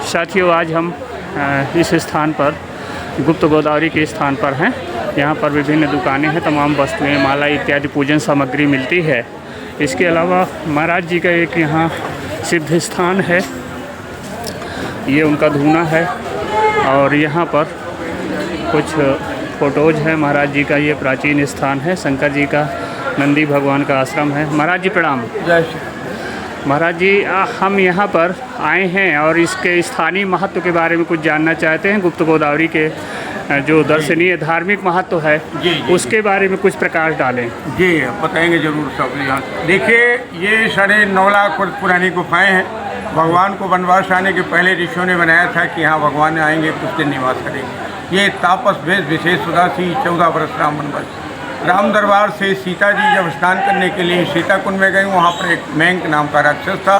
साथियों, आज हम इस स्थान पर गुप्त गोदावरी के स्थान पर हैं। यहाँ पर विभिन्न दुकानें हैं, तमाम वस्तुएं, माला इत्यादि पूजन सामग्री मिलती है। इसके अलावा महाराज जी का एक यहाँ सिद्ध स्थान है, ये उनका धूना है। और यहाँ पर कुछ फोटोज हैं महाराज जी का। ये प्राचीन स्थान है, शंकर जी का, नंदी भगवान का आश्रम है। महाराज जी प्रणाम। जय श्री। महाराज जी, हम यहाँ पर आए हैं और इसके स्थानीय महत्व के बारे में कुछ जानना चाहते हैं। गुप्त गोदावरी के जो दर्शनीय धार्मिक महत्व है जी, उसके बारे में कुछ प्रकाश डालें। जी बताएंगे जरूर सब। यहाँ देखिए, ये 9.5 लाख वर्ष पुरानी गुफाएं हैं। भगवान को वनवास आने के पहले ऋषियों ने बनाया था कि यहाँ भगवान आएंगे, कुछ दिन निवास करेंगे। ये तापस वेश विशेष उदासी 14 वर्ष राम वनवास। राम दरबार से सीता जी जब स्नान करने के लिए सीता कुंड में गए, वहाँ पर एक मैंक नाम का राक्षस था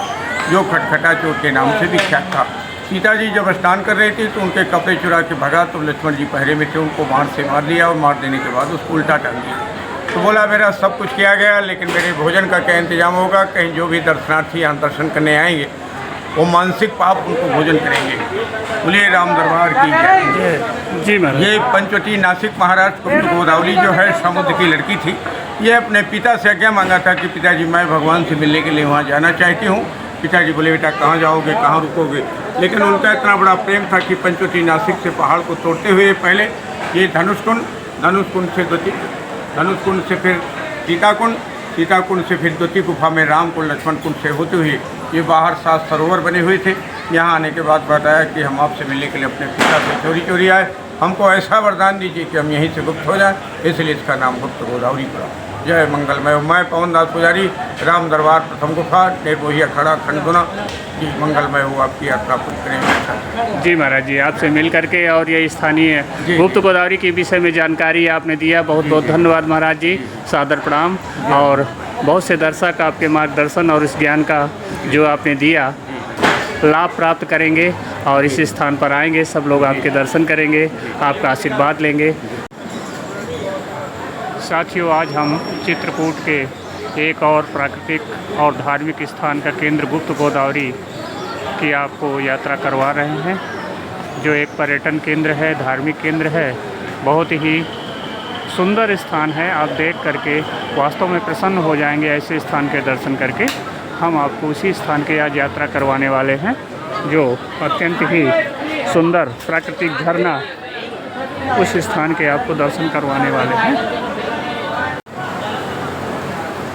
जो खटखटा चोर के नाम से विख्यात था। सीता जी जब स्नान कर रही थी तो उनके कपड़े चुरा के भगा, तो लक्ष्मण जी पहरे में थे, उनको बाण से मार दिया और मार देने के बाद उसको उल्टा टांग दिया। तो बोला, मेरा सब कुछ किया गया, लेकिन मेरे भोजन का क्या इंतजाम होगा? कहीं जो भी दर्शनार्थी यहाँ दर्शन करने आएंगे वो मानसिक पाप उनको भोजन करेंगे। बोलिए राम दरबार की जय। जी महाराज। ये पंचवटी नासिक महाराष्ट्र गुप्त गोदावरी जो है समुद्र की लड़की थी। ये अपने पिता से आज्ञा मांगा था कि पिताजी, मैं भगवान से मिलने के लिए वहाँ जाना चाहती हूँ। पिताजी बोले, बेटा कहाँ जाओगे, कहाँ रुकोगे? लेकिन उनका इतना बड़ा प्रेम था कि पंचवटी नासिक से पहाड़ को तोड़ते हुए पहले ये धनुषकुंड, धनुषकुंड से द्वितीय, धनुषकुंड से फिर सीताकुंड, सीताकुंड से फिर द्वितीय गुफा में रामकुंड, लक्ष्मण कुंड से होते हुए ये बाहर 7 सरोवर बने हुए थे। यहाँ आने के बाद बताया कि हम आपसे मिलने के लिए अपने पिता से चोरी चोरी आए, हमको ऐसा वरदान दीजिए कि हम यहीं से गुप्त हो जाए, इसलिए इसका नाम गुप्त गोदावरी पड़ा। जय मंगलमय। मैं पवन दास पुजारी, राम दरबार प्रथम गुफा, निर्मोही अखाड़ा खंडगुना जी। मंगलमय हो आपकी यात्रा पूरी करें। जी महाराज जी, आपसे मिल करके और ये स्थानीय गुप्त गोदावरी के विषय में जानकारी आपने दिया, बहुत बहुत धन्यवाद महाराज जी। सादर प्रणाम। और बहुत से दर्शक आपके मार्गदर्शन और इस ज्ञान का जो आपने दिया लाभ प्राप्त करेंगे और इस स्थान पर आएंगे, सब लोग आपके दर्शन करेंगे, आपका आशीर्वाद लेंगे। साथियों, आज हम चित्रकूट के एक और प्राकृतिक और धार्मिक स्थान का केंद्र गुप्त गोदावरी की आपको यात्रा करवा रहे हैं, जो एक पर्यटन केंद्र है, धार्मिक केंद्र है। बहुत ही सुंदर स्थान है। आप देख करके वास्तव में प्रसन्न हो जाएंगे ऐसे स्थान के दर्शन करके। हम आपको उसी स्थान के आज यात्रा करवाने वाले हैं, जो अत्यंत ही सुंदर प्राकृतिक झरना, उस स्थान के आपको दर्शन करवाने वाले हैं।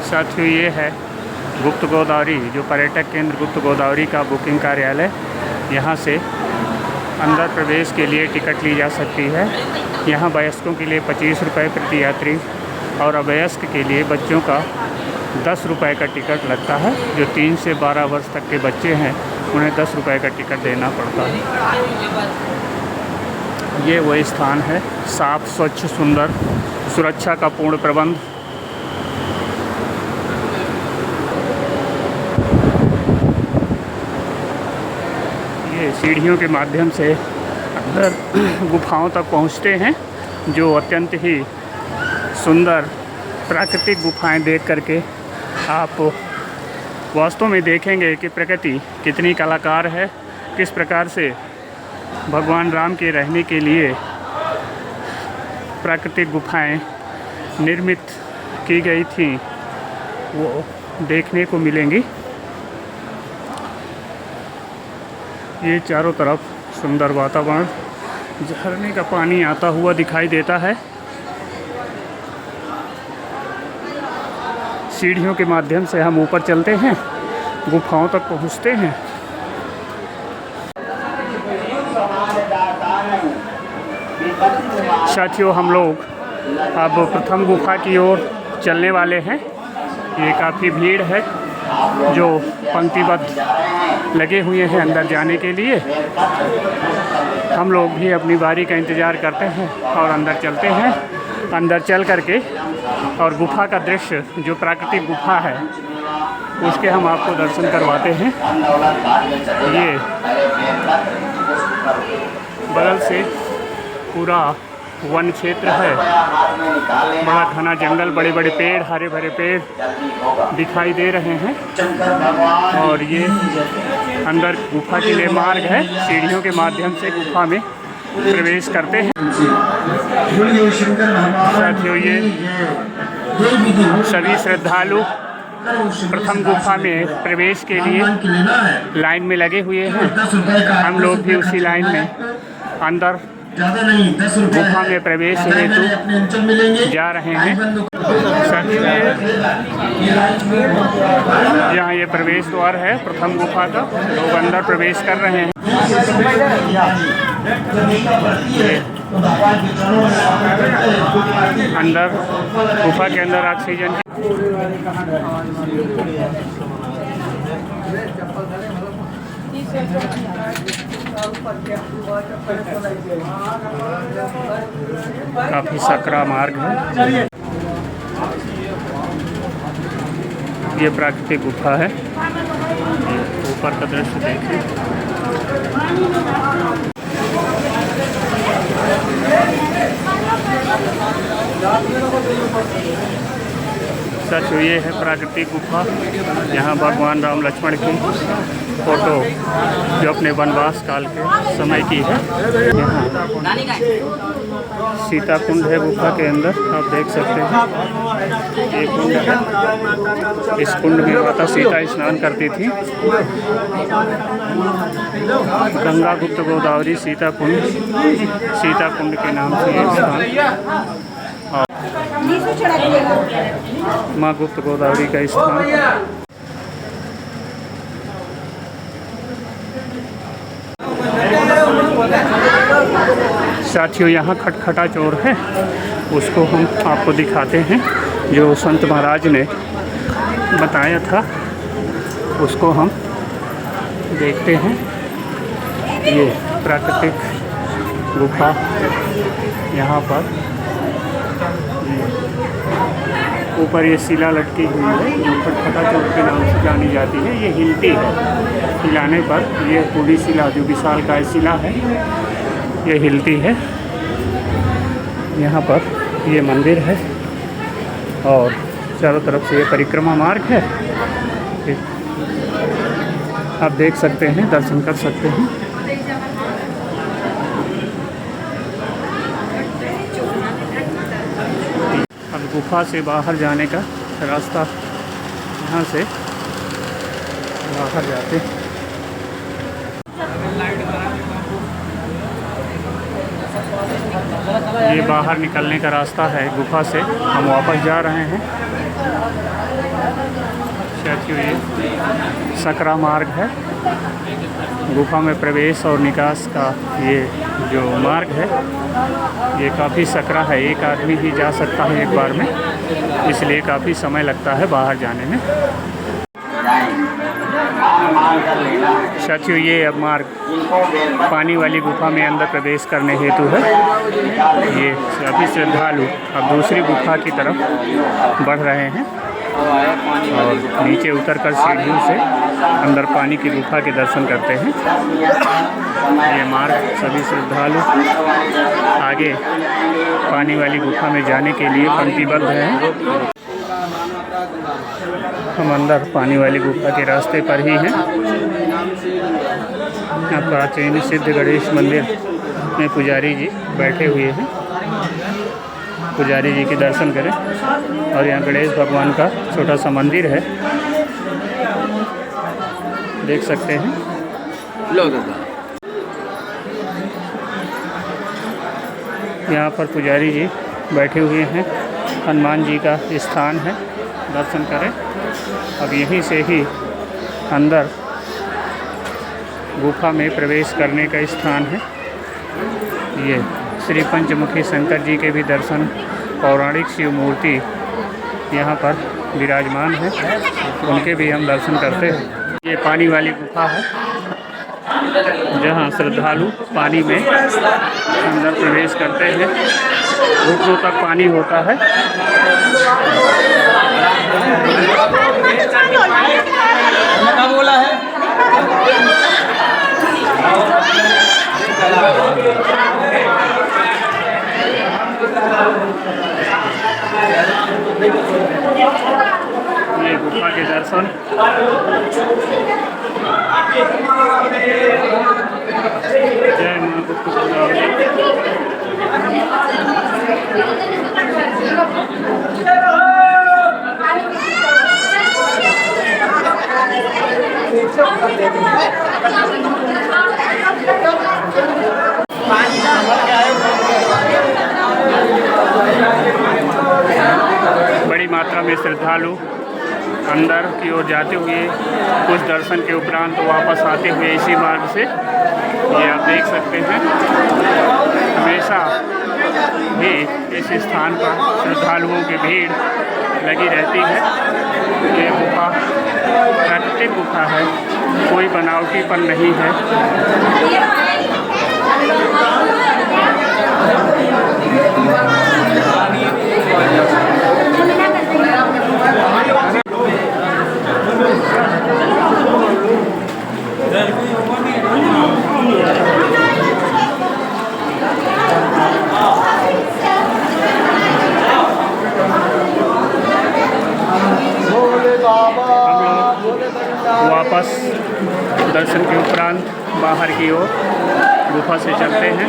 साथियों, ये है गुप्त गोदावरी, जो पर्यटक केंद्र गुप्त गोदावरी का बुकिंग कार्यालय। यहाँ से अंदर प्रवेश के लिए टिकट ली जा सकती है। यहाँ वयस्कों के लिए 25 रुपये प्रति यात्री और अवयस्क के लिए बच्चों का 10 रुपये का टिकट लगता है। जो 3 से 12 वर्ष तक के बच्चे हैं उन्हें 10 रुपये का टिकट देना पड़ता है। ये वही स्थान है, साफ, स्वच्छ, सुंदर, सुरक्षा का पूर्ण प्रबंध। ये सीढ़ियों के माध्यम से अंदर गुफाओं तक पहुंचते हैं, जो अत्यंत ही सुंदर प्राकृतिक गुफाएं देख करके आप वास्तव में देखेंगे कि प्रकृति कितनी कलाकार है, किस प्रकार से भगवान राम के रहने के लिए प्राकृतिक गुफाएं निर्मित की गई थी, वो देखने को मिलेंगी। ये चारों तरफ सुंदर वातावरण, झरने का पानी आता हुआ दिखाई देता है। सीढ़ियों के माध्यम से हम ऊपर चलते हैं, गुफाओं तक पहुंचते हैं। साथियों, हम लोग अब प्रथम गुफा की ओर चलने वाले हैं। ये काफ़ी भीड़ है, जो पंक्तिबद्ध लगे हुए हैं अंदर जाने के लिए। हम लोग भी अपनी बारी का इंतज़ार करते हैं और अंदर चलते हैं। अंदर चल करके और गुफा का दृश्य, जो प्राकृतिक गुफा है, उसके हम आपको दर्शन करवाते हैं। ये बगल से पूरा वन क्षेत्र है, बड़ा घना जंगल, बड़े बड़े पेड़, हरे भरे पेड़ दिखाई दे रहे हैं। और ये अंदर गुफा के लिए मार्ग है, सीढ़ियों के माध्यम से गुफा में प्रवेश करते हैं। साथियों, ये सभी श्रद्धालु प्रथम गुफा में प्रवेश के लिए लाइन में लगे हुए हैं। हम लोग भी उसी लाइन में अंदर गुफा में प्रवेश हेतु जा रहे हैं। साथियों, यहाँ ये प्रवेश द्वार है प्रथम गुफा का, लोग अंदर प्रवेश कर रहे हैं। अंदर गुफा के अंदर ऑक्सीजन काफी सकरा मार्ग है। ये प्राकृतिक गुफा है, ऊपर का दृश्य देखें। सच ये है प्राकृतिक गुफा। यहाँ भगवान राम लक्ष्मण की फोटो जो अपने वनवास काल के समय की है। यहाँ सीता कुंड है गुफा के अंदर, आप देख सकते हैं। ये कुंड है, इस कुंड में माता सीता स्नान करती थी। गंगा गुप्त गोदावरी सीता कुंड के नाम से ये स्थान, माँ गुप्त गोदावरी का स्थान। साथियों, यहाँ खटखटा चोर है, उसको हम आपको दिखाते हैं। जो संत महाराज ने बताया था उसको हम देखते हैं। ये प्राकृतिक गुफा, यहाँ पर ऊपर ये शिला लटकी हुई है जो खटखटा चोर के नाम से जानी जाती है। ये हिलती है, हिलाने पर ये पूरी शिला जो विशालकाय शिला है ये हिलती है। यहाँ पर ये मंदिर है और चारों तरफ से ये परिक्रमा मार्ग है, आप देख सकते हैं, दर्शन कर सकते हैं। अब गुफा से बाहर जाने का रास्ता, यहाँ से बाहर जाते हैं। ये बाहर निकलने का रास्ता है गुफा से, हम वापस जा रहे हैं। साथियों, ये सकरा मार्ग है, गुफा में प्रवेश और निकास का ये जो मार्ग है ये काफ़ी सकरा है। एक आदमी ही जा सकता है एक बार में, इसलिए काफ़ी समय लगता है बाहर जाने में। साथियों, ये अब मार्ग पानी वाली गुफा में अंदर प्रवेश करने हेतु है। ये सभी श्रद्धालु अब दूसरी गुफा की तरफ बढ़ रहे हैं और नीचे उतरकर सीढ़ियों से अंदर पानी की गुफा के दर्शन करते हैं। ये मार्ग सभी श्रद्धालु आगे पानी वाली गुफा में जाने के लिए पंक्तिबद्ध हैं। हम अंदर पानी वाली गुफा के रास्ते पर ही हैं। यहाँ प्राचीन सिद्ध गणेश मंदिर में पुजारी जी बैठे हुए हैं, पुजारी जी के दर्शन करें। और यहाँ गणेश भगवान का छोटा सा मंदिर है, देख सकते हैं। यहाँ पर पुजारी जी बैठे हुए हैं, हनुमान जी का स्थान है, दर्शन करें। अब यहीं से ही अंदर गुफा में प्रवेश करने का स्थान है। ये श्री पंचमुखी शंकर जी के भी दर्शन, पौराणिक शिव मूर्ति यहाँ पर विराजमान है, उनके भी हम दर्शन करते हैं। ये पानी वाली गुफा है जहाँ श्रद्धालु पानी में अंदर प्रवेश करते हैं। घुटनों तक पानी होता है। क्या बोला है? दर्शन। जय मां गुप्त गोदावरी। बड़ी मात्रा में श्रद्धालु अंदर की ओर जाते हुए कुछ दर्शन के उपरांत वापस आते हुए इसी मार्ग से, ये आप देख सकते हैं, हमेशा भी इस स्थान पर श्रद्धालुओं की भीड़ लगी रहती है। ये गुफा प्राकृतिक गुफा है, कोई बनावटीपन नहीं है। वापस दर्शन के उपरांत बाहर की ओर गुफा से चलते हैं।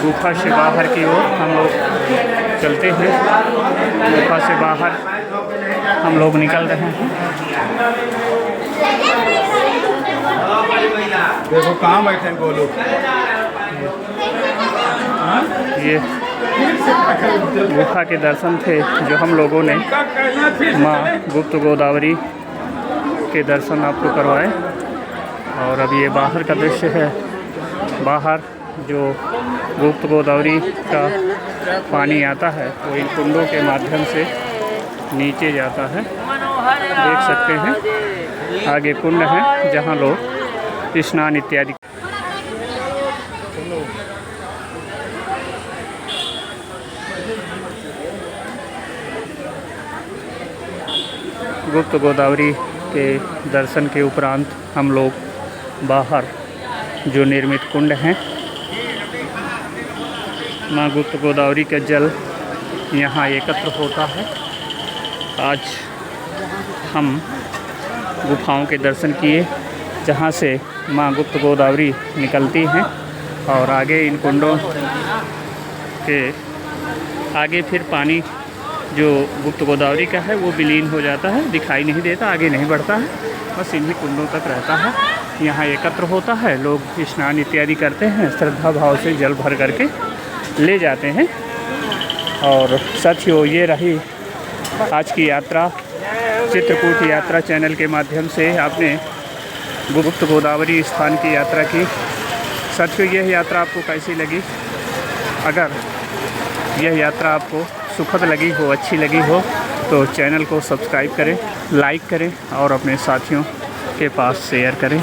गुफा से बाहर की ओर हम लोग चलते हैं। गुफा से बाहर हम लोग निकल रहे हैं। देखो कहाँ बैठे बोलो। ये गुफा के दर्शन थे जो हम लोगों ने माँ गुप्त गोदावरी के दर्शन आपको करवाए। और अब ये बाहर का दृश्य है। बाहर जो गुप्त गोदावरी का पानी आता है वो इन कुंडों के माध्यम से नीचे जाता है। देख सकते हैं आगे कुंड है जहाँ लोग स्नान इत्यादि। गुप्त गोदावरी के दर्शन के उपरांत हम लोग बाहर जो निर्मित कुंड हैं, माँ गुप्त गोदावरी का जल यहाँ एकत्र होता है। आज हम गुफाओं के दर्शन किए जहाँ से माँ गुप्त गोदावरी निकलती हैं और आगे इन कुंडों के आगे फिर पानी जो गुप्त गोदावरी का है वो विलीन हो जाता है, दिखाई नहीं देता, आगे नहीं बढ़ता है, बस इन्हीं कुंडों तक रहता है। यहाँ एकत्र होता है, लोग स्नान इत्यादि करते हैं, श्रद्धा भाव से जल भर करके ले जाते हैं। और साथियों, ये रही आज की यात्रा, चित्रकूट यात्रा चैनल के माध्यम से आपने गुप्त गोदावरी स्थान की यात्रा की। साथियों, यह यात्रा आपको कैसी लगी? अगर यह यात्रा आपको सुखद लगी हो, अच्छी लगी हो, तो चैनल को सब्सक्राइब करें, लाइक करें और अपने साथियों के पास शेयर करें।